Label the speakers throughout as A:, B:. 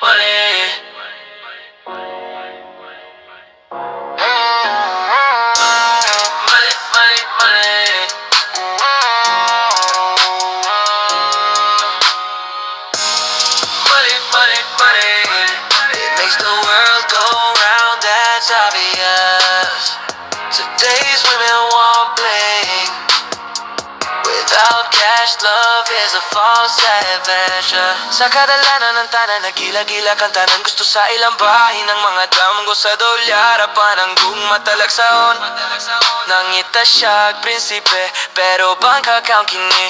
A: money. Money, money, money. Money, money, money. It makes the world go round, that's obvious. Today's women want bling. Without cash, love is a false adventure. Sa kadalanan ng tanan, nagila-gila kang tanan. Gusto sa ilang bahin ng mga damgo sa dolyar. Panang gumatalagsaon nangita siya prinsipe, pero bank account kini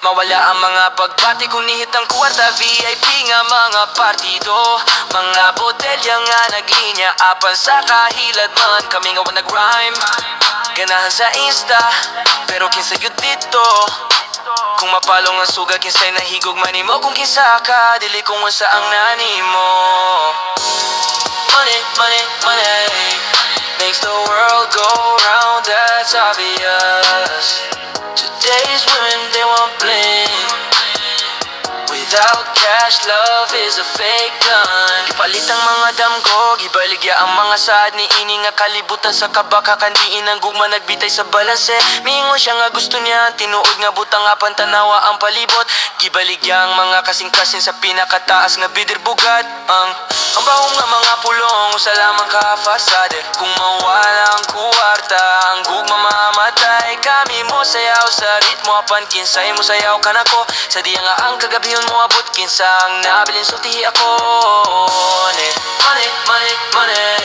A: mawala ang mga pagbati kung nihit ang kwarta. VIP nga mga partido, mga botelya nga naglinya. Apan sa kahilad man kami nga nag-rhyme. Ganahan sa Insta, pero kinsa yun dito. Kung mapalong ang suga, kinsay nahigog man mo. Kung kinsa ka, dili kung unsa ang nani mo. Money, money, money makes the world go round, that's obvious. Today's women, they want bling. Without cash, love is a fake gun. Ipalit ang mga damgo, gibaligya ang mga saad ni ini nga kalibutan sa kabaka. Kandiin ang gugma, nagbitay sa balanse. Mingon siya nga gusto niya, tinuod nga butang nga pantanawa ang palibot. Gibaligya ang mga kasing-kasing sa pinakataas nga bidir bugat. Ang bahong nga mga pulong, usa lamang ka fasade. Kung mawala ang kuwarta, ang gugma mamatay. Kami mo sayaw sa ritmo, apan kinsay mo sayaw ka nako. Sa diya nga ang kagabiyon mo abot, kinsang nabilin sulti ako. Money, money, money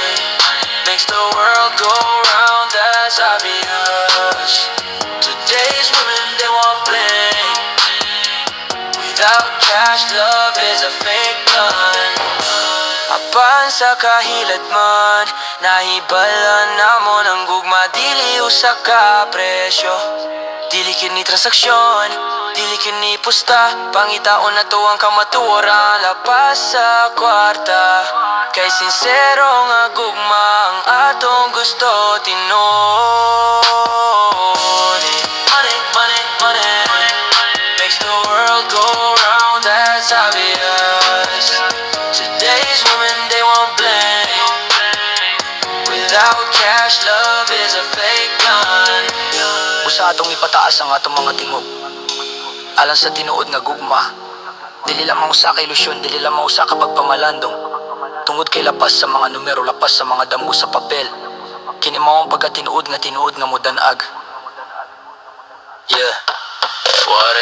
A: makes the world go round, that's obvious. Today's women, they want bling. Without cash, love is a fake gun. Apan sa kahilad man, nahibalan namon ang gugma. Dili usa ka presyo, dili kini transaksyon, dili kini pusta. Pangitaon na to ang kamatuoran, lapas sa kwarta. Kay sincero nga gugma ang atong gusto tinon. Money, money, money makes the world go round, that's obvious. Today's women, they want bling. Without cash, love is a fake gun. Busa atong ipataas ang atong mga tingog, alang sa tinuod nga gugma. Dili lamang usa ka ilusyon, dili lamang usa ka pagpamalandong. Tungod kay lapas sa mga numero, lapas sa mga damgo sa papel. Kini mao ang pagkatinuod nga mudanag. Yeah, what